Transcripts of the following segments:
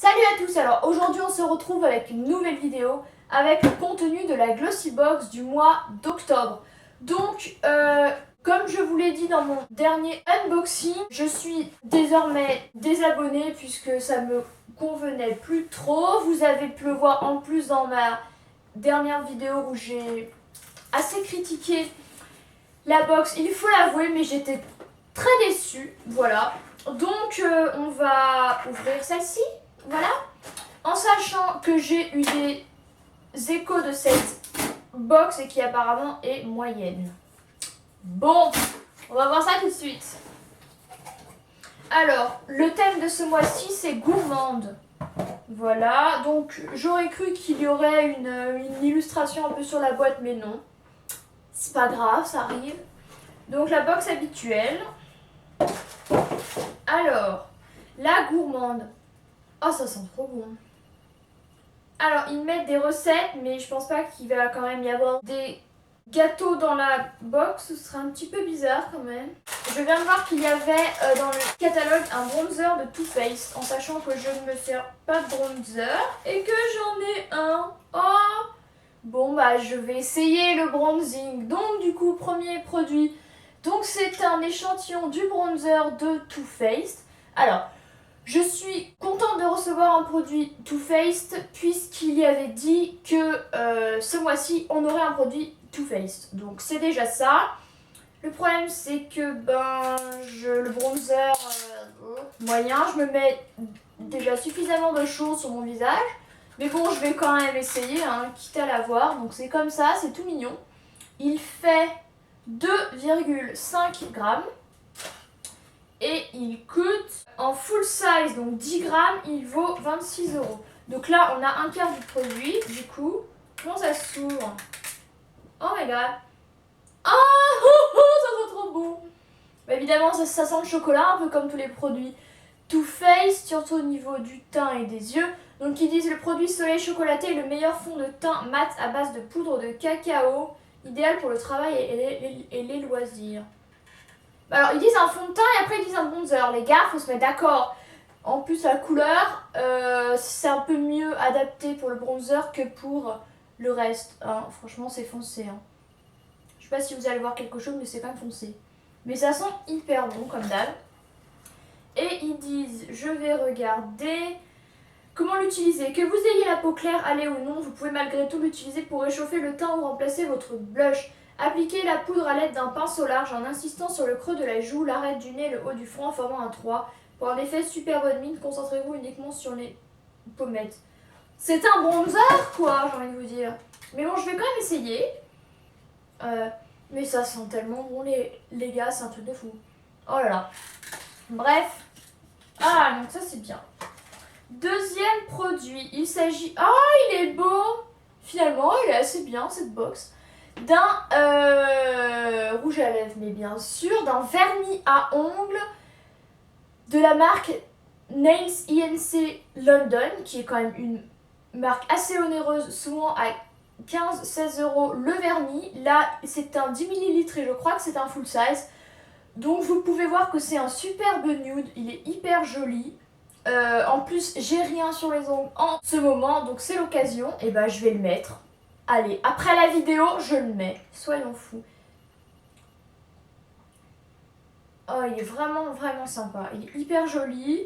Salut à tous, alors aujourd'hui on se retrouve avec une nouvelle vidéo avec le contenu de la Glossy Box du mois d'octobre. Donc, comme je vous l'ai dit dans mon dernier unboxing, je suis désormais désabonnée puisque ça me convenait plus trop. Vous avez pu le voir en plus dans ma dernière vidéo où j'ai assez critiqué la box, il faut l'avouer, mais j'étais très déçue, voilà. Donc on va ouvrir celle-ci, voilà. En sachant que j'ai eu des échos de cette box et qui apparemment est moyenne. Bon, on va voir ça tout de suite. Alors, le thème de ce mois-ci, c'est gourmande. Voilà, donc j'aurais cru qu'il y aurait une illustration un peu sur la boîte, mais non. C'est pas grave, ça arrive. Donc la box habituelle. Alors, la gourmande. Oh, ça sent trop bon. Alors, ils mettent des recettes, mais je pense pas qu'il va quand même y avoir des gâteaux dans la box. Ce serait un petit peu bizarre quand même. Je viens de voir qu'il y avait dans le catalogue un bronzer de Too Faced, en sachant que je ne me sers pas de bronzer et que j'en ai un. Oh! Bon, bah, je vais essayer le bronzing. Donc, du coup, premier produit. Donc, c'est un échantillon du bronzer de Too Faced. Alors, je suis contente de recevoir un produit Too Faced puisqu'il y avait dit que ce mois-ci, on aurait un produit Too Faced. Donc, c'est déjà ça. Le problème, c'est que le bronzer moyen, je me mets déjà suffisamment de choses sur mon visage. Mais bon, je vais quand même essayer, hein, quitte à l'avoir. Donc, c'est comme ça, c'est tout mignon. Il fait 2,5 grammes. Et il coûte en full size, donc 10 grammes, il vaut 26 €. Donc là, on a un quart du produit, du coup. Comment ça s'ouvre? Oh my god. Ah, ça sent trop bon. Bah évidemment, ça sent le chocolat, un peu comme tous les produits Too Faced, surtout au niveau du teint et des yeux. Donc ils disent le produit soleil chocolaté est le meilleur fond de teint mat à base de poudre de cacao, idéal pour le travail et les loisirs. Alors ils disent un fond de teint et après ils disent un bronzer. Les gars, faut se mettre d'accord. En plus la couleur, c'est un peu mieux adapté pour le bronzer que pour le reste. Hein. Franchement c'est foncé. Hein. Je sais pas si vous allez voir quelque chose, mais c'est quand même foncé. Mais ça sent hyper bon comme d'hab. Et ils disent, je vais regarder comment l'utiliser. Que vous ayez la peau claire, allez ou non, vous pouvez malgré tout l'utiliser pour réchauffer le teint ou remplacer votre blush. Appliquez la poudre à l'aide d'un pinceau large en insistant sur le creux de la joue, l'arête du nez, le haut du front en formant un 3. Pour un effet super bonne mine, concentrez-vous uniquement sur les pommettes. C'est un bronzer quoi, j'ai envie de vous dire. Mais bon, je vais quand même essayer. Mais ça sent tellement bon les gars, c'est un truc de fou. Oh là là. Bref. Ah, donc ça c'est bien. Deuxième produit, il s'agit... Ah, il est beau. Finalement, il est assez bien cette box. D'un rouge à lèvres, mais bien sûr, d'un vernis à ongles de la marque Nails INC London, qui est quand même une marque assez onéreuse, souvent à 15-16 € le vernis. Là, c'est un 10 ml et je crois que c'est un full size. Donc, vous pouvez voir que c'est un superbe nude, il est hyper joli. En plus, j'ai rien sur les ongles en ce moment, donc c'est l'occasion. Et bah, je vais le mettre. Allez, après la vidéo, je le mets. Soyons fous. Oh, il est vraiment, vraiment sympa. Il est hyper joli.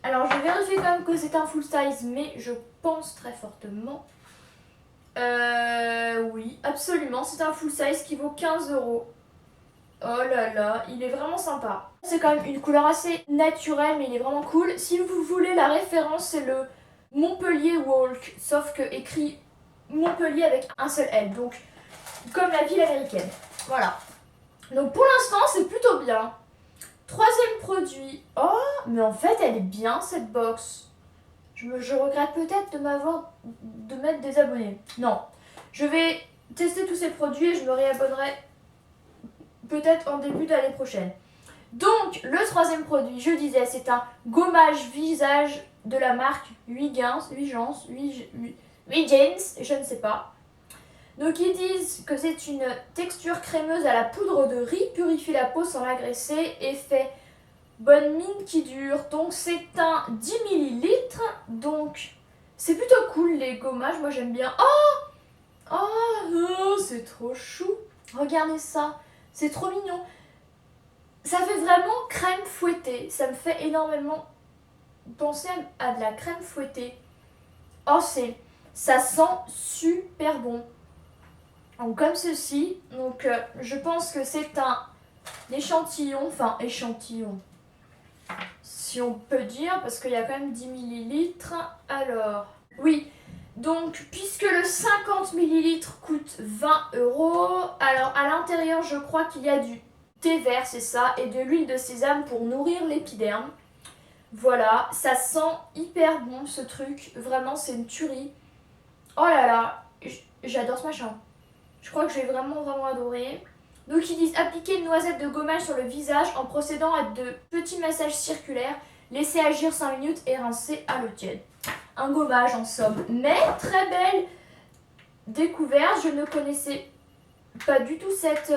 Alors, je vérifie quand même que c'est un full size, mais je pense très fortement. Oui, absolument. C'est un full size qui vaut 15 €. Oh là là, il est vraiment sympa. C'est quand même une couleur assez naturelle, mais il est vraiment cool. Si vous voulez la référence, c'est le Montpellier Walk, sauf que écrit Montpellier avec un seul L, donc comme la ville américaine. Voilà. Donc pour l'instant, c'est plutôt bien. Troisième produit. Oh, mais en fait, elle est bien cette box. Je regrette peut-être de m'être désabonnée. Non, je vais tester tous ces produits et je me réabonnerai peut-être en début d'année prochaine. Donc, le troisième produit, je disais, c'est un gommage visage de la marque Huygens, je ne sais pas. Donc, ils disent que c'est une texture crémeuse à la poudre de riz, purifie la peau sans l'agresser et fait bonne mine qui dure. Donc, c'est un 10 ml Donc, c'est plutôt cool les gommages, moi j'aime bien. Oh, c'est trop chou. Regardez ça, c'est trop mignon. Ça fait vraiment crème fouettée. Ça me fait énormément penser à de la crème fouettée. Oh, ça sent super bon. Donc, comme ceci. Donc, je pense que c'est un échantillon. Enfin, échantillon. Si on peut dire, parce qu'il y a quand même 10 millilitres. Alors, oui. Donc, puisque le 50 millilitres coûte 20 €, alors à l'intérieur, je crois qu'il y a du thé vert, c'est ça, et de l'huile de sésame pour nourrir l'épiderme. Voilà, ça sent hyper bon ce truc, vraiment c'est une tuerie. Oh là là, j'adore ce machin. Je crois que j'ai vraiment adoré. Donc ils disent appliquer une noisette de gommage sur le visage en procédant à de petits massages circulaires, laisser agir 5 minutes et rincer à l'eau tiède. Un gommage en somme, mais très belle découverte, je ne connaissais pas du tout cette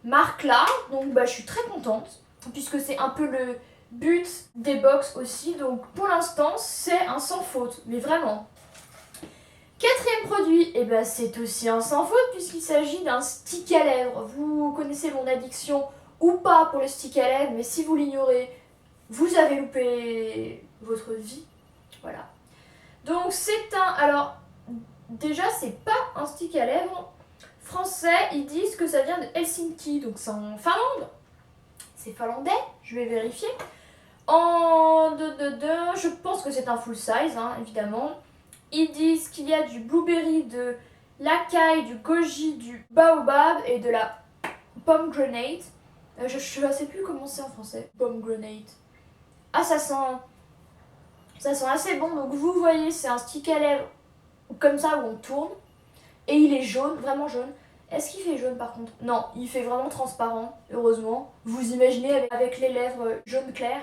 marque là, donc je suis très contente puisque c'est un peu le but des box aussi, donc pour l'instant c'est un sans faute, mais vraiment. Quatrième produit, c'est aussi un sans faute puisqu'il s'agit d'un stick à lèvres. Vous connaissez mon addiction ou pas pour le stick à lèvres, mais si vous l'ignorez, vous avez loupé votre vie, voilà. Donc c'est un, alors déjà c'est pas un stick à lèvres français, ils disent que ça vient de Helsinki, donc c'est en Finlande. C'est finlandais, je vais vérifier. Je pense que c'est un full size, hein, évidemment. Ils disent qu'il y a du blueberry, de l'acaille, du goji, du baobab et de la pomegranate. Je ne sais plus comment c'est en français, pomegranate. Ah, ça sent assez bon. Donc vous voyez, c'est un stick à lèvres comme ça où on tourne. Et il est jaune, vraiment jaune. Est-ce qu'il fait jaune par contre? Non, il fait vraiment transparent, heureusement. Vous imaginez avec les lèvres jaune clair.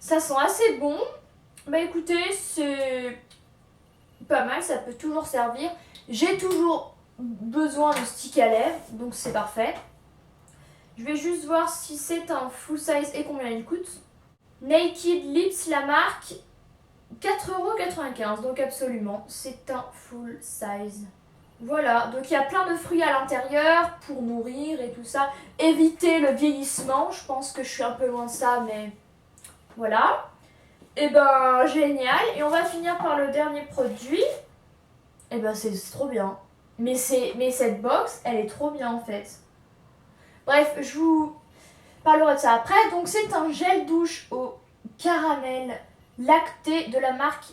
Ça sent assez bon. Écoutez, c'est pas mal, ça peut toujours servir. J'ai toujours besoin de stick à lèvres, donc c'est parfait. Je vais juste voir si c'est un full size et combien il coûte. Naked Lips, la marque, 4,95 €, donc absolument, c'est un full size. Voilà, donc il y a plein de fruits à l'intérieur pour nourrir et tout ça. Éviter le vieillissement, je pense que je suis un peu loin de ça, mais voilà. Génial. Et on va finir par le dernier produit. C'est trop bien. Mais cette box, elle est trop bien en fait. Bref, je vous parlerai de ça après. Donc c'est un gel douche au caramel lacté de la marque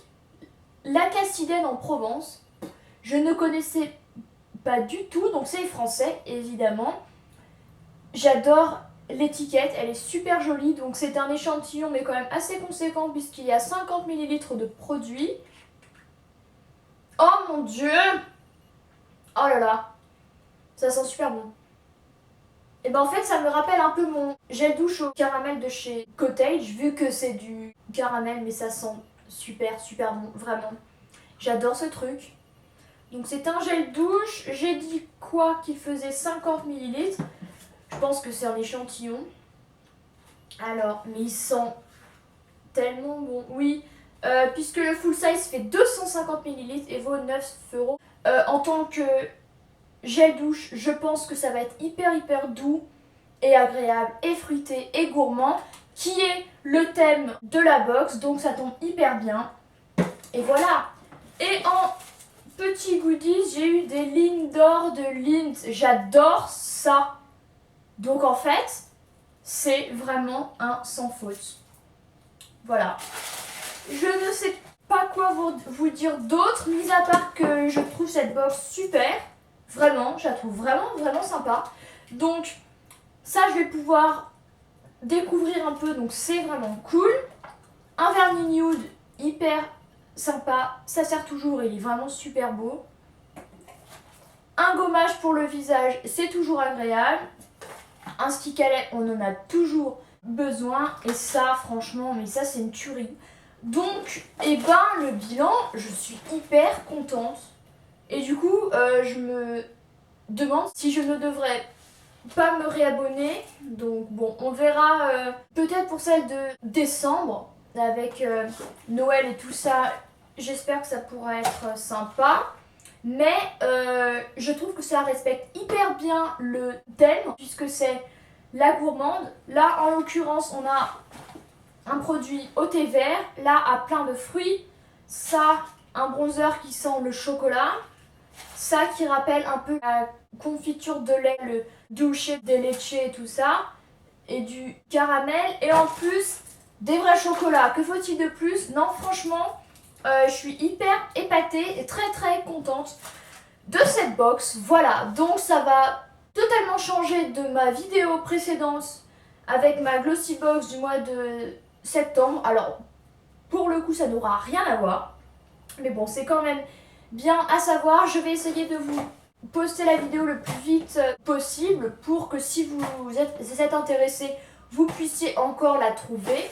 Lacacidène en Provence. Je ne connaissais pas du tout, donc c'est français évidemment. J'adore l'étiquette, elle est super jolie, donc c'est un échantillon mais quand même assez conséquent puisqu'il y a 50 millilitres de produit. Oh mon dieu! Oh là là! Ça sent super bon. En fait ça me rappelle un peu mon gel douche au caramel de chez Cottage, vu que c'est du caramel mais ça sent super bon, vraiment. J'adore ce truc. Donc c'est un gel douche, j'ai dit quoi qu'il faisait 50 millilitres. Je pense que c'est un échantillon. Alors, mais il sent tellement bon. Oui, puisque le full size fait 250 millilitres et vaut 9 €. En tant que gel douche, je pense que ça va être hyper doux et agréable et fruité et gourmand, qui est le thème de la box, donc ça tombe hyper bien. Et voilà. Et en petit goodies, j'ai eu des lignes d'or de Lindt. J'adore ça. Donc en fait, c'est vraiment un sans faute. Voilà. Je ne sais pas quoi vous dire d'autre, mis à part que je trouve cette box super. Vraiment, je la trouve vraiment sympa. Donc ça, je vais pouvoir découvrir un peu, donc c'est vraiment cool. Un vernis nude hyper sympa, ça sert toujours, il est vraiment super beau. Un gommage pour le visage, c'est toujours agréable. Un stick à lèvres, on en a toujours besoin. Et ça, franchement, mais ça, c'est une tuerie. Donc, le bilan, je suis hyper contente. Et du coup, je me demande si je ne devrais pas me réabonner. Donc, bon, on verra peut-être pour celle de décembre. avec Noël et tout ça, j'espère que ça pourra être sympa. Mais je trouve que ça respecte hyper bien le thème, puisque c'est la gourmande. Là, en l'occurrence, on a un produit au thé vert, là, à plein de fruits. Ça, un bronzer qui sent le chocolat. Ça qui rappelle un peu la confiture de lait, le dulce de leche et tout ça. Et du caramel. Et en plus, des vrais chocolats. Que faut-il de plus? Non, franchement, je suis hyper épatée et très très contente de cette box. Voilà, donc ça va totalement changer de ma vidéo précédente avec ma Glossy Box du mois de septembre. Alors, pour le coup, ça n'aura rien à voir. Mais bon, c'est quand même bien à savoir. Je vais essayer de vous poster la vidéo le plus vite possible pour que si vous êtes intéressé, vous puissiez encore la trouver.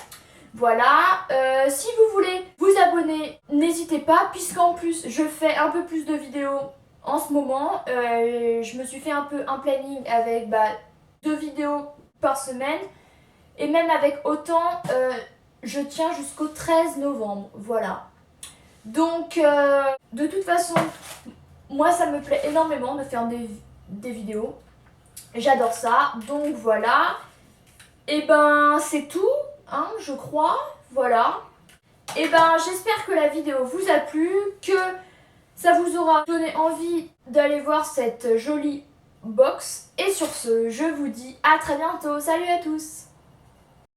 Voilà, si vous voulez vous abonner, n'hésitez pas, puisqu'en plus je fais un peu plus de vidéos en ce moment. Je me suis fait un peu un planning avec 2 vidéos par semaine. Et même avec autant, je tiens jusqu'au 13 novembre, voilà. Donc, de toute façon, moi ça me plaît énormément de faire des vidéos. J'adore ça, donc voilà. Et ben c'est tout, hein, je crois, voilà. Et ben j'espère que la vidéo vous a plu, que ça vous aura donné envie d'aller voir cette jolie box. Et sur ce, je vous dis à très bientôt, salut à tous!